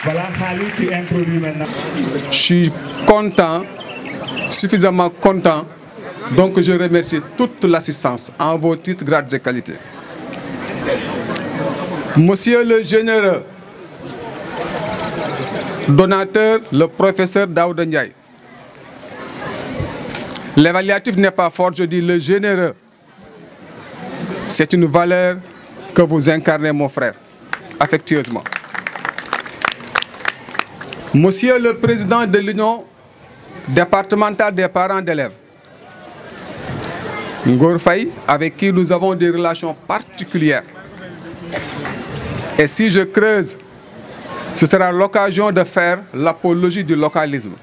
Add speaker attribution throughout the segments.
Speaker 1: Voilà, Khalid, tu introduis maintenant.
Speaker 2: Je suis content, suffisamment content, donc je remercie toute l'assistance en vos titres, grades et qualités. Monsieur le généreux donateur, le professeur Daouda Ndiaye. L'évaluatif n'est pas fort, je dis le généreux. C'est une valeur que vous incarnez, mon frère, affectueusement. Monsieur le président de l'Union départementale des parents d'élèves, Ngor Faye, avec qui nous avons des relations particulières. Et si je creuse, ce sera l'occasion de faire l'apologie du localisme.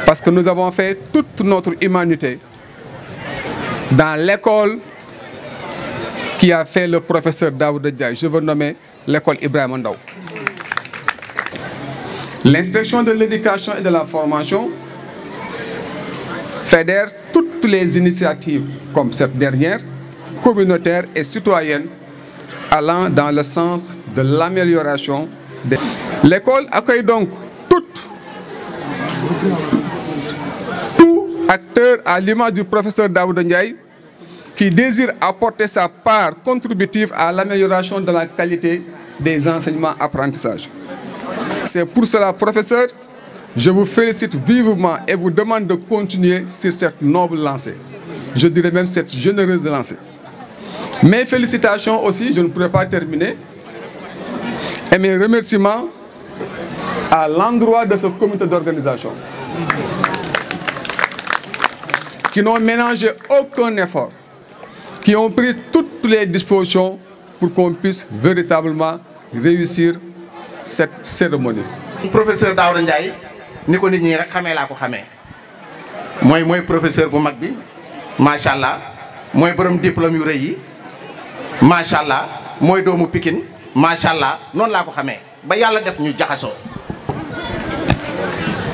Speaker 2: Parce que nous avons fait toute notre humanité dans l'école qui a fait le professeur Daouda Ndiaye. Je veux nommer l'école Ibrahima Ndaw. L'inspection de l'éducation et de la formation fédère toutes les initiatives comme cette dernière, communautaire et citoyenne, allant dans le sens de l'amélioration des... L'école accueille donc tout acteur à l'image du professeur Daouda Ndiaye qui désire apporter sa part contributive à l'amélioration de la qualité des enseignements apprentissages. C'est pour cela, professeur, je vous félicite vivement et vous demande de continuer sur cette noble lancée. Je dirais même cette généreuse lancée. Mes félicitations aussi, je ne pourrais pas terminer, et mes remerciements à l'endroit de ce comité d'organisation qui n'ont ménagé aucun effort, qui ont pris toutes les dispositions pour qu'on puisse véritablement réussir cette cérémonie.
Speaker 3: Professeur Daouda Ndiaye ni ko nit ñi rek xamee laa ko xamee mooy professeur bu mag bi macha allah mooy borom diplôme yu rëy yi macha allah mooy doomu Pikine macha allah noonu laa ko xamee ba yàlla def ñu jaxasoo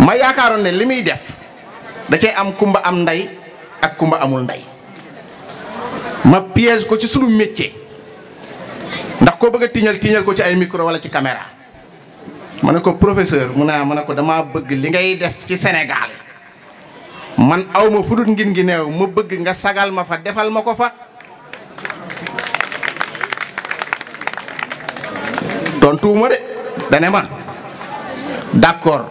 Speaker 3: ma yaakaaroon ne li muy def da cay am kumba am ndey ak kumba amul ndey ma piège ko ci sunu métier ndax koo bëgg a tiiñal ko ci ay micro wala ci caméra. ma ne ko professeur mu ne ma ne ko damaa bëgg li ngay def ci Sénégal man aw ma fudut ngin gi neew ma bëgg nga sagal ma fa defal ma ko fa. tontuwuma de dane ma d'accord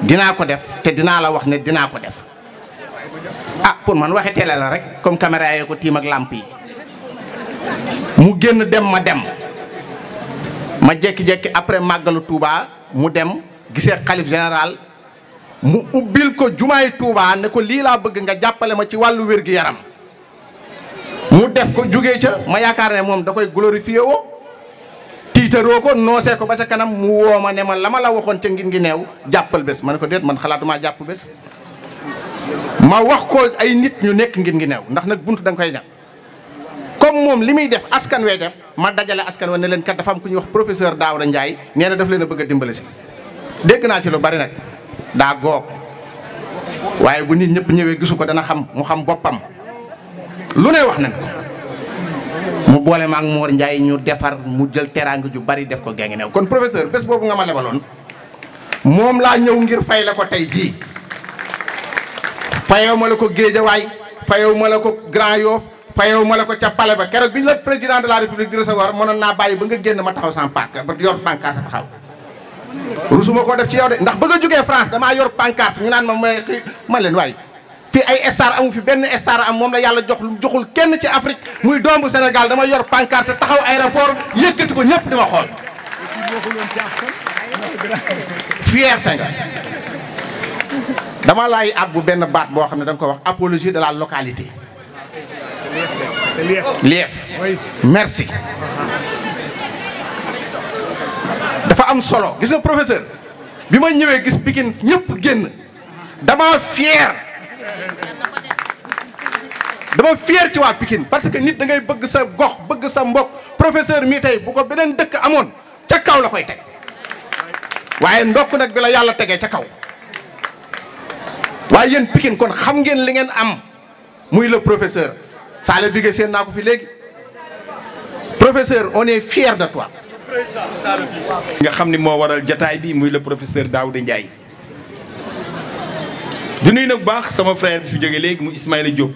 Speaker 3: dinaa ko def te dinaa la wax ne dinaa ko def ah pour man waxe télé la rek comme caméra yi ko tiim ak lamp yi mu génn dem ma jekki-jekki après màggalu Touba mu dem gisee xalif général mu ubbil ko jumaay Touba ne ko lii laa bëgg nga jàppale ma ci wàllu wér-gi-yaram mu def ko jógee ca ma yaakaar ne moom da koy glorifié woo tiitaroo ko noosee ko ba ca kanam mu woo ma ne ma la ma la waxoon ca ngin ngi neew jàppal bés ma ne ko déet man xalaatumaa jàpp bés ma wax ko ay nit ñu nekk ngin ngi neew ndax nag buntu da nga koy ñàkk comme moom li muy def askan wee def ma dajale askan wa ne leen kat dafa am ku ñuy wax professeur Daouda Ndiaye nee na daf leen a bëgg a dimbale si dégg naa ci lu bari nag daa goog waaye bu nit ñëpp ñëwee gisu ko dana xam mu xam boppam lu ne wax nañ ko mu boole ma ak Mor Ndiaye ñu defar mu jël teraanga ju bari def ko gee ngi new kon professeur bés boobu nga ma lebaloon moom laa ñëw ngir fay la ko tey jii fayew ma la ko Géejawaay fayew ma la ko Grand Yoff fayew ma la ko ca Palais ba keroog bi ñu la président de la République di recevoir mënoon naa bàyyi ba nga génn ma taxaw sans pancarte ba yor pancarte taxaw rusuma koo def ci yow de ndax bëgg a jógee France damaa yor pancarte ñu naan ma leen waay fii ay star amu fi benn star am moom la yàlla jox lu joxul kenn ci Afrique muy doomu Sénégal dama yor pancarte taxaw aéroport yëkkati ko ñëpp di ma xool fierté nga dama lay àbbu benn baat boo xam ne da nga ko wax apologie de la localité. lief merci. dafa am solo gis nga professeur bi ma ñëwee gis Pikine ñëpp génn dama fier ci waa Pikine parce que nit da ngay bëgg sa gox bëgg sa mbokk professeur mi tey bu ko beneen dëkk amoon ca kaw la koy teg waaye ndokk nag bi la yàlla tegee ca kaw waaye yéen Pikine kon xam ngeen li ngeen am muy le professeur Sale Bigué seen naa ko fi léegi professeur on est fier de toi.
Speaker 4: nga xam ni moo waral jataay bi muy le professeur Daouda Ndiaye di nuyu nag bu baax sama frère bi fi jóge léegi mu Ismaïla Diop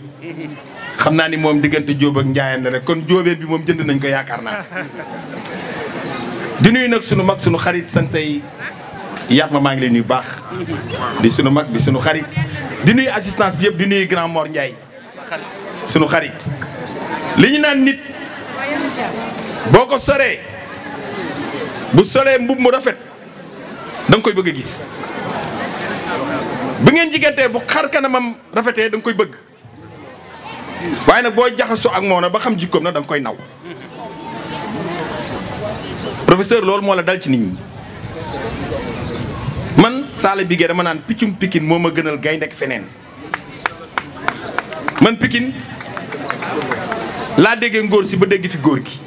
Speaker 4: xam naa ni moom diggante Diop ak Ndiayeen la rek kon jóobeen bi moom jënd nañ ko yaakaar naa di nuyu nag sunu mag sunu xarit sansay yaat ma maa ngi leen nuyu baax di sunu mag di sunu xarit di nuyu assistance bi yëpp di nuyu grand Mor Ndiaye sunu xarit li ñu naan nit boo ko soree bu solee mbub mu rafet da nga koy bëgg a gis bu ngeen jigantee bu xar kanamam rafetee da nga koy bëgg waaye nag boo jaxasoo ak moom nag ba xam jikkoom nag da nga koy naw professeur loolu moo la dal ci nit ñi man Sale Bigué dama naan piccum Pikine moo ma gënal gaynde ak feneen man Pikine laa déggee ngóor si ba dégg fi góor gi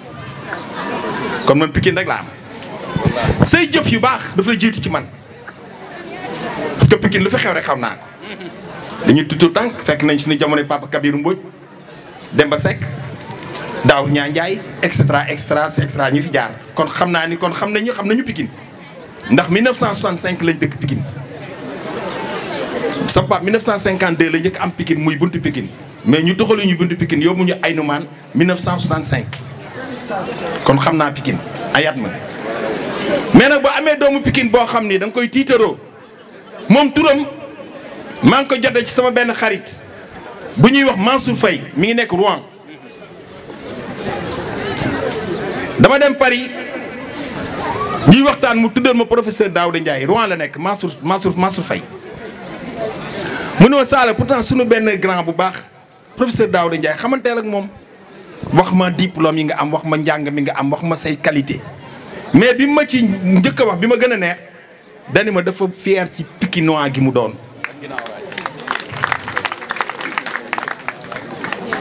Speaker 4: kon man Pikine rek laa am say jëf yu baax daf la jiitu ci man parce que Pikine lu fi xew rek xam naa ko dañuy tuttu tànk fekk nañ suñu jamono Papa Kabiru Mbodj Demba Seck Daoud Ñaa Njaay et cetera ñu fi jaar kon xam naa ni kon xam nañu Pikine ndax 1965 lañ dëkk Pikine sama papa 1952 la njëkk am Pikine muy buntu Pikine mais ñu toxalu ñu buntu Pikine yóbbu ñu Aynoumane 1965 kon xam naa Pikine ayat ma mais nag boo amee doomu Pikine boo xam ni da nga koy tiitaroo moom turam maa ngi ko jotee ci sama benn xarit bu ñuy wax Mansour Faye mi ngi nekk Rouen dama dem Paris ñuy waxtaan mu tuddal ma professeur Daouda Ndiaye Rouen la nekk Mansour Faye mu ne ma Sale pourtant sunu benn grand bu baax professeur Daouda Ndiaye xamanteel ak moom wax ma diplôme yi nga am wax ma njàng mi nga am wax ma say qualité mais bi ma ci njëkk a wax bi ma gën a neex dani ma dafa fier ci Pikinois gi mu doon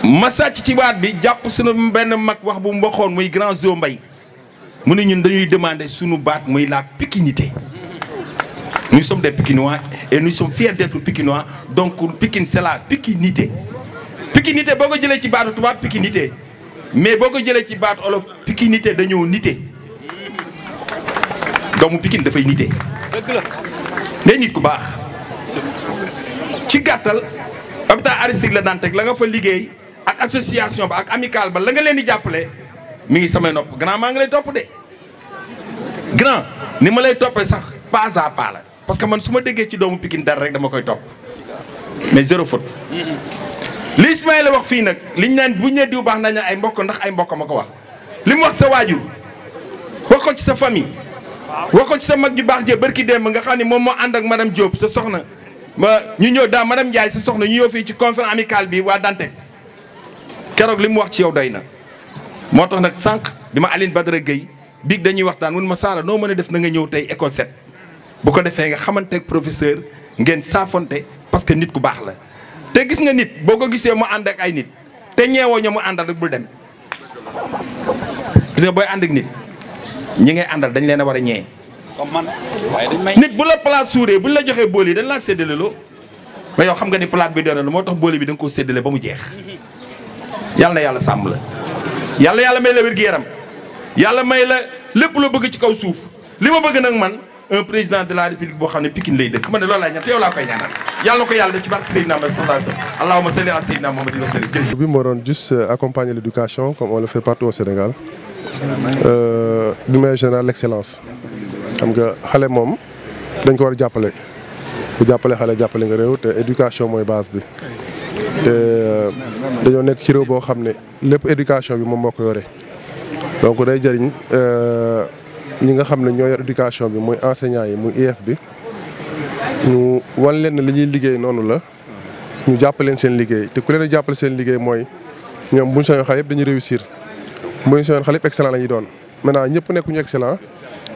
Speaker 4: ma sàcc ci baat bi jàpp sunu benn mag wax bu mu waxoon muy grand Zo Mbaye mu ne ñun dañuy demander sunu baat muy la pikinité nous sommes des Pikinois et nous sommes fiers d'être Pikinois donc Pikine c'est la pikinité pikinité boo ko jëlee ci baatu tubaab pikinité mais boo ko jëlee ci baatu olof pikinité dañoo nité doomu Pikine dafay nité day nit ku baax ci gàttal hôpital Aristide la daan teg la nga fa liggéey ak association ba ak amicale ba la nga leen di jàppale mi ngi samay nopp grand maa ngi lay topp de grand ni ma lay toppee sax pas à pas la parce que man su ma déggee ci doomu Pikine dara rek dama koy topp mais zéro faute li Ismaïla wax fii nag liñ naan buñ ne diw baax nañ ay mbokk ndax ay mbokk ma ko wax li mu wax sa waajur wax ko ci sa famille wax ko ci sa mag ju baax jë barki démb nga xam ne moom moo ànd ak madame Diop sa soxna ma ñu ñëw daa madame Ndiaye sa soxna ñu ñëw fii ci conférence amicale bi waa Dantec keroog li mu wax ci yow doy na moo tax nag sànq bi ma Aline Badara Gueye biig dañuy waxtaan mun ma Sala noo mën a def na nga ñëw tey école 7 bu ko defee nga xamante ak professeur ngeen saafonte parce que nit ku baax la te gis nga nit boo ko gisee mu ànd ak ay nit te ñeewoo ñoo mu àndal rek bul dem gis nga booy ànd ak nit ñi ngay àndal dañ leen a war a ñee
Speaker 5: comme man waaye dañ may
Speaker 4: nit bu la palaat suuree buñ la joxee bool yi dañ laa séddale loo mais yow xam nga ni palaat bi doon na moo tax bool bi da nga koo séddale ba mu jeex yàlla na yàlla sàmm la yàlla may la wér-gu-yaram yàlla may la lépp loo bëgg ci kaw suuf li ma bëgg nag man un président de la république boo xam ne Pikine lay dëkk man ne loolu laa ñaan te yow laa koy ñaanal yàlla na ko yàlla def ci barke Seydina Muhammad sallallahu alayhi wa sallam allahumma salli ala Seydina Muhammad wa sallim jërëjëf.
Speaker 6: bi moo doon juste accompagner l'éducation comme on le fait partout au Sénégal d'une manière générale l'excellence xam nga xale moom dañ ko war a jàppale bu jàppale xale jàppale nga réew te éducation mooy base bi te dañoo nekk ci réew boo xam ne lépp éducation bi moom moo ko yore donc day jëriñ ñi nga xam ne ñoo yor éducation bi muy enseignants yi muy IEF bi ñu wan leen ne li ñuy liggéey noonu la ñu jàppaleen seen liggéey te ku leen a jàppale seen liggéey mooy ñoom buñ sañoon xale yëpp dañuy réussir buñ sañoon xale yëpp excellent la ñuy doon. maintenant ñëpp nekkuñu excellent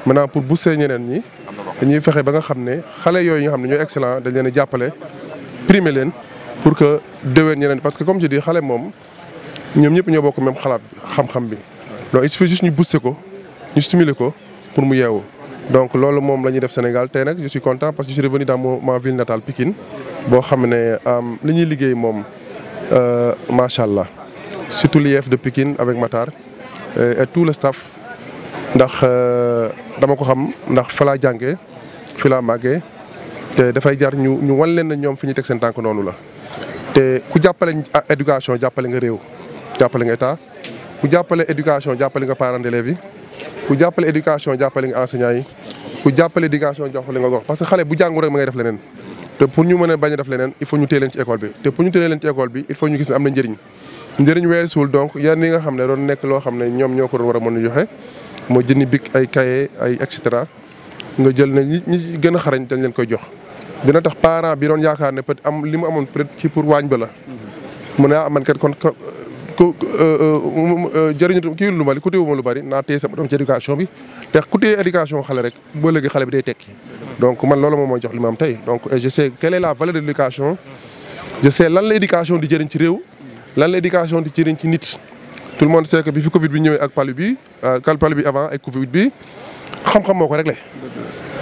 Speaker 6: maintenant pour booster ñeneen ñi dañuy fexe ba nga xam ne xale yooyu nga xam ne ñooy excellent dañ leen a jàppale primer leen pour que déwén ñeneen parce que comme je dis xale moom ñoom ñëpp ñoo bokk même xalaat xam-xam bi donc il suffit juste ñu booster ko ñu stimuler ko pour mu yeewu. donc loolu moom la ñuy def Sénégal tey nag je suis content parce que je suis revenu dans ma ville natale Pikine boo xam ne li ñuy liggéey moom macha allah surtout l'IEF de Pikine avec Matar et tout le staff. ndax dama ko xam ndax fa laa jàngee fi laa màggee te dafay jar ñu wan leen ne ñoom fi ñu teg seen tànk noonu la te ku jàppale éducation jàppale nga réew jàppale nga état ku jàppale éducation jàppale nga parents d'élèves yi ku jàppale éducation jàppale nga enseignants yi ku jàppale éducation jàppale nga gox parce que xale bu jàngu rek ma ngay def leneen te pour ñu mën a bañ a def leneen il faut ñu téye leen ci école bi te pour ñu téye leen ci école bi il faut ñu gis ne am na njëriñ weesuwul donc yan yi nga xam ne doon nekk loo xam ne ñoom ñoo ko doon war a mën a joxe moo jëndi bic ay cahier ay et cetera nga jël ne ñi gën a xarañ dañ leen koy jox dina tax parent bi doon yaakaar ne peut-être am li mu amoon peut-être ci pour waañ ba la mu ne man kat kon jëriñu kii lu bari ku téewuma lu bari naa téye sama doom ci éducation bi te ku téye éducation xale rek boo léegi xale bi day tekki donc man loolu moom mooy jox li ma am tey donc je sais quelle est la valeur de l'éducation je sais lan la éducation di jëriñ ci réew lan la éducation di jëriñ ci nit tout le monde sait que bi fi Covid bi ñëwee ak palu bi avant ak Covid bi xam-xam moo ko réglé.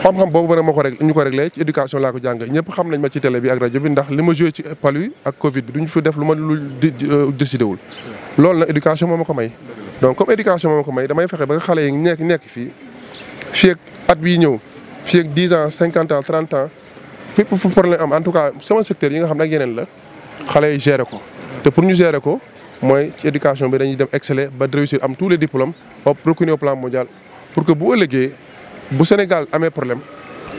Speaker 6: xam-xam boobu nag moo ko réglé ñu ko réglé ci éducation laa ko jàng ñëpp xam nañ ma ci télé bi ak rajo bi ndax li ma joué ci palu ak Covid bi duñu fi def lu ma lu décidé wul. loolu nag éducation moo ma ko may donc comme éducation moo ma ko may damay fexe ba nga xale yi nekk fii fii ak at bii ñëw fii ak 10 ans 50 ans 30 ans fépp fu problème am en tout cas sama secteur yi nga xam ne ak yeneen la xale yi gérer ko te pour ñu gérer ko. mooy ci éducation bi dañuy dem exceller ba réussir am tous les diplômes reconnus au plan mondial pour que bu ëllëgee bu Sénégal amee problème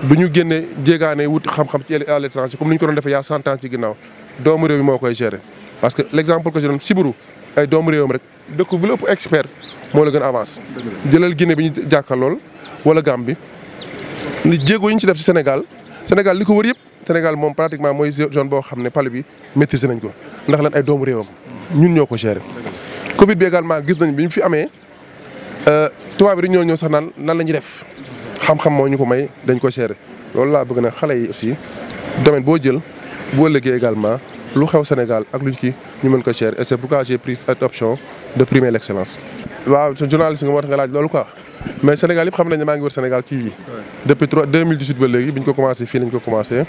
Speaker 6: du ñu génne jéegaane wut xam-xam ci à l'étranger comme ni ñu ko doon defee yaa 100 ans ci ginnaaw doomu réew mi moo koy gérer. parce que l'exemple que je donne Sibiru ay doomu réewam rek dëkk bu la ëpp expert moo la gën a avance. jëlal Guinée bi ñu jàkkaarlool wala Gambie li jéego yi ñu ci def ci Sénégal li ko wër yëpp Sénégal moom pratiquement mooy zone boo xam ne pale bi maîtriser nañ ko ndax lan ay doomu réewam. ñun ñoo ko gérer Covid bi également gis nañ bi ñu fi amee tubaab bi dañoo ñëw sax nan la ñuy def xam-xam moo ñu ko may dañ ko gérer loolu laa bëgg na xale yi aussi domaine boo jël boo liggéey également lu xew Sénégal ak lu kii ñu mën ko gérer et c'est pourquoi j'ai pris cette option de primer l'excellence. waaw sa journaliste nga moo tax nga laaj loolu quoi mais Sénégal yëpp xam nañ ne maa ngi wër Sénégal ci depuis 2018 ba léegi bi ñu ko commencé fii lañ ko commencé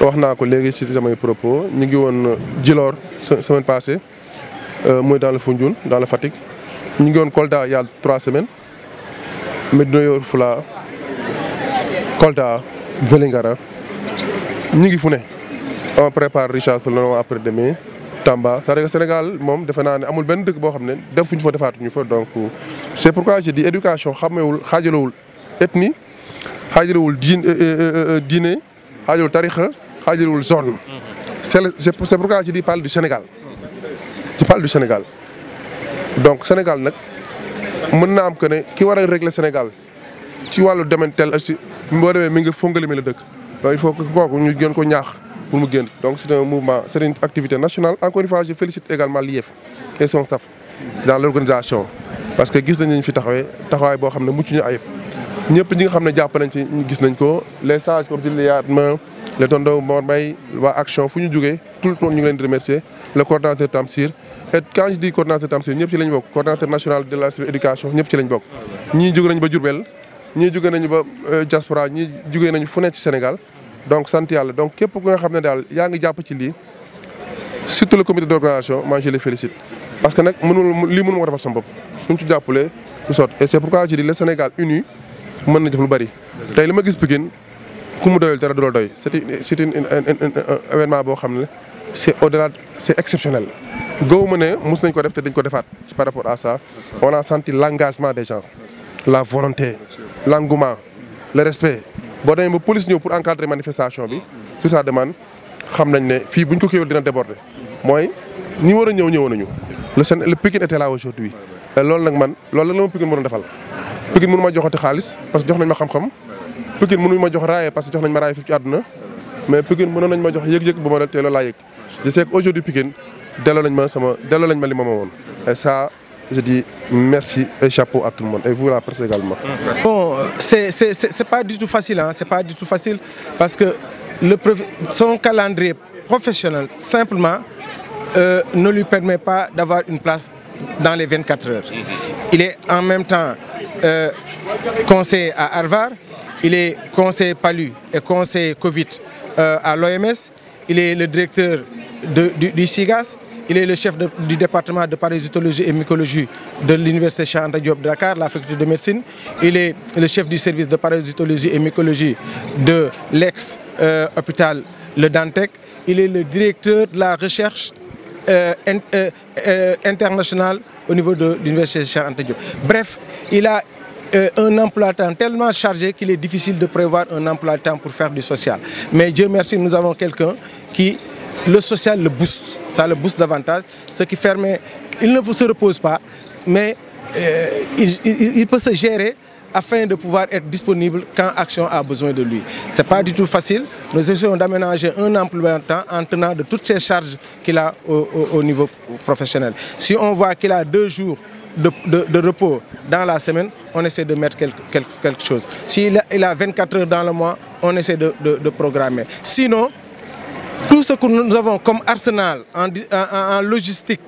Speaker 6: wax naa ko léegi ci samay propos ñu ngi woon Djilor semaine passée. mooy dans le Foundiougne dans le Fatick ñu ngi woon Kolda il y a 3 semaines Médina Yoro Foulah Kolda Vélingara ñu ngi fu ne on prépare Richard Toll après demain Tamba c'est-à-dire que Sénégal moom defe naa ne amul benn dëkk boo xam ne defuñu fa defaatuñu fa donc c'est pourquoi je dis éducation xamewul xaajalewul ethnie xaajalewul diine xaajalewul tarixa xaajalewul zone c'est pourquoi je dis parle du Sénégal. Je parle du Sénégal donc Sénégal nag mën naa am que ne ki war a régler Sénégal ci wàllu domaine tel aussi boo demee mi ngi fongali mi la dëkk donc il faut que kooku ñu gën ko ñaax pour mu génn donc c'est un mouvement c'est une activité nationale encore une fois je félicite également l'IEF et son staff dans l'organisation parce que gis nañ fi taxawaay boo xam ne mucc ñu ayib ñëpp ñi nga xam ne jàpp nañ ci gis nañ ko les sages comme Yaatma le tonton Mor Mbaye waa action fu ñu jógee tout le temps ñu ngi leen di remercier le coordonnateur Tamsir et quand je dis coordonnateur Tamsir ñëpp ci lañ bokk coordonnateur national de la éducation ñëpp ci lañ bokk ñii jóge nañu ba Diourbel ñii jóge nañu ba diaspora ñii jóge nañu fu nekk ci Sénégal donc sant yàlla donc képp ku nga xam ne daal yaa ngi jàpp ci lii surtout le comité d'organisation moi je les félicite parce que nag mënu ma ko defal sama bopp suñ ci jàppalee su sot et c'est pourquoi je dis le Sénégal uni mën na def lu bari tey li ma gis Pikine ku mu doyul dara du la doy c'est un événement boo xam ne c'est au-delà c'est exceptionnel gaw ma ne mos nañ ko def te dañ ko defaat par rapport à ça on a senti l'engagement des gens la volonté l'engouement le respect boo demee ba police ñëw pour encadrer manifestation bi sur sa demande xam nañ ne fii buñ ko kiiwal dina déborder mooy ñi war a ñëw nañu le Pikine était là aujourd'hui et loolu nag man loolu la ma Pikine mën a defal Pikine mënu ma joxati xaalis parce que jox nañ ma xam-xam Pikine mënuñ ma jox raaye parce que jox nañ ma raaye fi ci àdduna mais Pikine mënoon nañ ma jox yëg-yëg bu ma la teeloo laa yëg je sais qu'aujourd'hui Pikine delloo nañ ma li ma woon et ça je dis merci et chapeau à tout le monde et vous la presse également.
Speaker 7: Bon, c'est pas du tout facile, hein, c'est pas du tout facile parce que son calendrier professionnel simplement ne lui permet pas d'avoir une place dans les 24 heures. Il est en même temps conseiller à Harvard, il est conseiller PALU et conseiller Covid à l'OMS, il est le directeur du SIGAS. Il est le chef du département de parasitologie et mycologie de l'université Cheikh Anta Diop de Dakar, la faculté de médecine. Il est le chef du service de parasitologie et mycologie de l'ex-hôpital Le Dantec. Il est le directeur de la recherche internationale au niveau de l'université Cheikh Anta Diop. Bref, il a un emploi de temps tellement chargé qu'il est difficile de prévoir un emploi de temps pour faire du social. Mais Dieu merci, nous avons quelqu'un qui, le social le booste. Ça le booste davantage, ce qui permet, il ne se repose pas, mais il peut se gérer afin de pouvoir être disponible quand Action a besoin de lui. Ce n'est pas du tout facile, nous essayons d'aménager un emploi de temps en tenant de toutes ces charges qu'il a au niveau professionnel. Si on voit qu'il a 2 jours de repos dans la semaine, on essaie de mettre quelque chose. S'il a 24 heures dans le mois, on essaie de programmer. Sinon, tout ce que nous avons comme arsenal en logistique,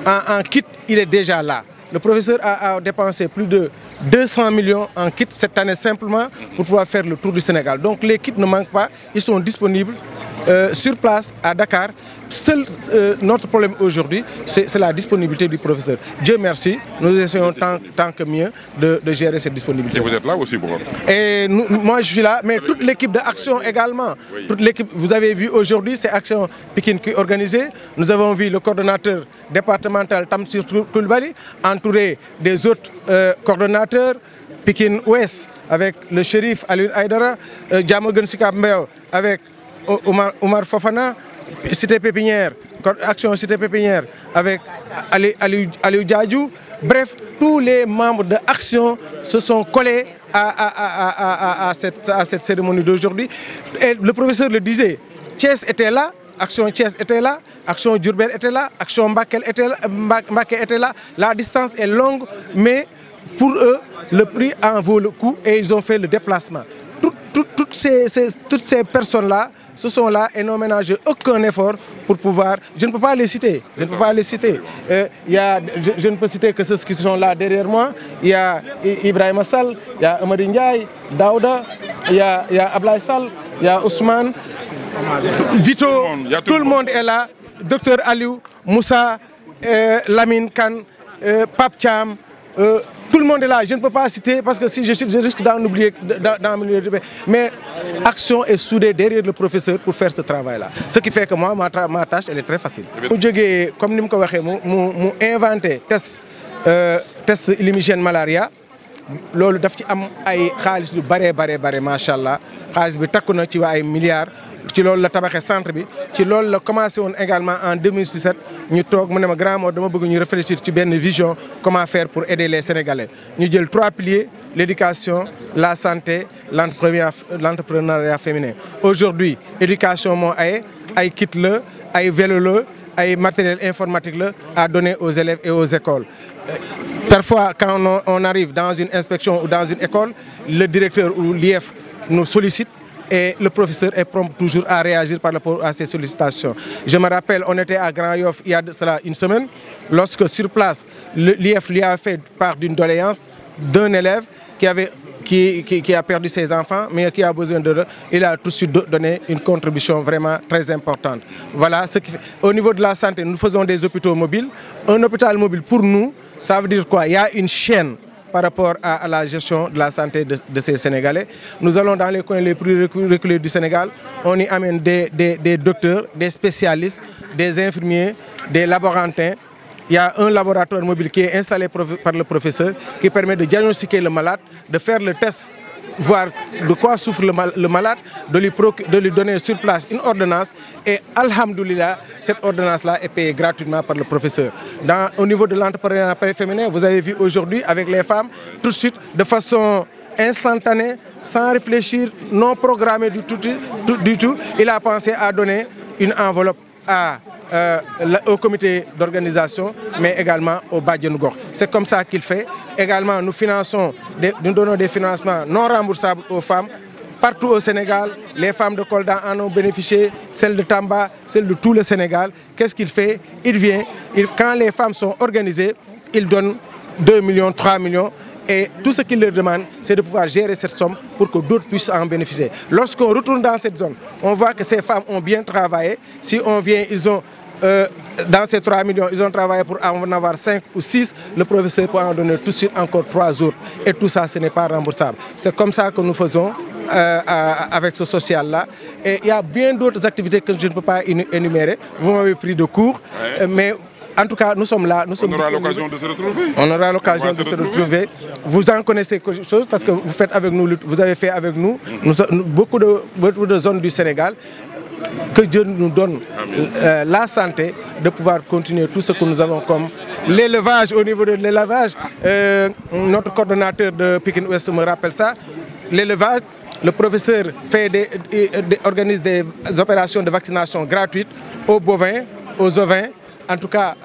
Speaker 7: en kit, il est déjà là. Le professeur a dépensé plus de 200 millions en kit cette année simplement pour pouvoir faire le tour du Sénégal. Donc les kits ne manquent pas, ils sont disponibles sur place à Dakar. Seul notre problème aujourd'hui, c'est la disponibilité du professeur. Dieu merci, nous essayons tant que mieux de gérer cette disponibilité.
Speaker 8: Et vous êtes là aussi pour
Speaker 7: Et moi je suis là, mais toute l'équipe d'Action également. Oui. Toute l'équipe, vous avez vu aujourd'hui, c'est Action Pikine qui est organisée. Nous avons vu le coordonnateur départemental Tamsir Koulibaly, entouré des autres coordonnateurs, Pikine Ouest avec le shérif Aliou Aïdara, Diamaguène Sicap Mbao avec Omar Fofana, Cité Pépinière, Action Cité Pépinière avec Aliou Diadjou. Bref, tous les membres de Action se sont collés à cette cérémonie d'aujourd'hui. Et le professeur le disait, Thiès était là, Action Thiès était là, Action Diourbel était là, Action Mbacké était là. La distance est longue, mais pour eux, le prix en vaut le coup et ils ont fait le déplacement. Toutes ces personnes-là, ce sont là et n'ont ménagé aucun effort pour pouvoir... Je ne peux pas les citer. Je ne peux citer que ceux qui sont là derrière moi. Il y a Ibrahima Sall, il y a Amady Ndiaye, Daouda, il y a Ablaye Sall, il y a Ousmane, Vito, tout le monde est là. Docteur Aliou, Moussa, Lamine Kane, Pape Thiam, tout le monde est là. Je ne peux pas citer parce que si je cite, je risque d'en oublier. Mais Action est soudée derrière le professeur pour faire ce travail-là. Ce qui fait que moi, ma tâche, elle est très facile. Comme nous l'avons inventé test lymigène malaria. Lolu daf ci am ay xaliss lu bare machallah xaliss bi takku na ci ay milliards ci lolu la tabaxé centre bi ci lolu la commencé won également en 2017 ñu tok mu ne ma grand mot dama bëgg ñu réfléchir ci benn vision comment faire pour aider les Sénégalais ñu jël 3 piliers l'éducation, la santé, l'entrepreneuriat féminin. Aujourd'hui, éducation mo ay kit le, ay vélo le, ay matériel informatique le à donner aux élèves et aux écoles. Parfois, quand on arrive dans une inspection ou dans une école, le directeur ou l'IF nous sollicite et le professeur est prompt toujours à réagir par rapport à ces sollicitations. Je me rappelle, on était à Grand Yoff il y a de cela une semaine, lorsque sur place, l'IF lui a fait part d'une doléance d'un élève qui a perdu ses enfants, mais qui a besoin de... Il a tout de suite donné une contribution vraiment très importante. Voilà ce qui fait. Au niveau de la santé, nous faisons des hôpitaux mobiles. Un hôpital mobile, pour nous, ça veut dire quoi? Il y a une chaîne par rapport à la gestion de la santé de ces Sénégalais. Nous allons dans les coins les plus reculés du Sénégal. On y amène des docteurs, des spécialistes, des infirmiers, des laborantins. Il y a un laboratoire mobile qui est installé par le professeur qui permet de diagnostiquer le malade, de faire le test voir de quoi souffre le malade, de lui donner sur place une ordonnance. Et alhamdoulilah, cette ordonnance-là est payée gratuitement par le professeur. Au niveau de l'entrepreneuriat féminin, vous avez vu aujourd'hui avec les femmes, tout de suite, de façon instantanée, sans réfléchir, non programmé du tout, il a pensé à donner une enveloppe au comité d'organisation, mais également au Badjanougor. C'est comme ça qu'il fait. Également, nous donnons des financements non remboursables aux femmes. Partout au Sénégal, les femmes de Kolda en ont bénéficié, celles de Tamba, celles de tout le Sénégal. Qu'est-ce qu'il fait? Il vient, quand les femmes sont organisées, il donne 2 millions, 3 millions. Et tout ce qu'il leur demande, c'est de pouvoir gérer cette somme pour que d'autres puissent en bénéficier. Lorsqu'on retourne dans cette zone, on voit que ces femmes ont bien travaillé. Si on vient, ils ont, dans ces 3 millions, ils ont travaillé pour en avoir 5 ou 6. Le professeur peut en donner tout de suite encore 3 autres. Et tout ça, ce n'est pas remboursable. C'est comme ça que nous faisons avec ce social-là. Et il y a bien d'autres activités que je ne peux pas énumérer. Vous m'avez pris de court, mais... En tout cas, nous sommes là. On
Speaker 8: aura l'occasion de se retrouver.
Speaker 7: On aura l'occasion de se retrouver. Vous en connaissez quelque chose parce que vous faites avec nous, vous avez fait avec nous, beaucoup de zones du Sénégal. Que Dieu nous donne la santé de pouvoir continuer tout ce que nous avons comme l'élevage. Au niveau de l'élevage, notre coordonnateur de Pikine Ouest me rappelle ça. L'élevage, le professeur organise des opérations de vaccination gratuites aux bovins, aux ovins. En tout cas,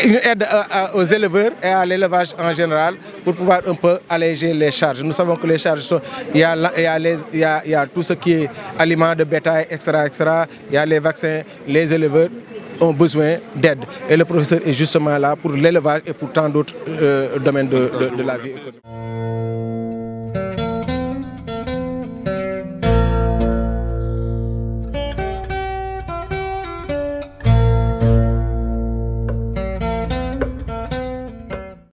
Speaker 7: une aide aux éleveurs et à l'élevage en général pour pouvoir un peu alléger les charges. Nous savons que les charges sont... Il y a tout ce qui est aliments de bétail, etc., etc. Il y a les vaccins, les éleveurs ont besoin d'aide. Et le professeur est justement là pour l'élevage et pour tant d'autres domaines de la vie économique.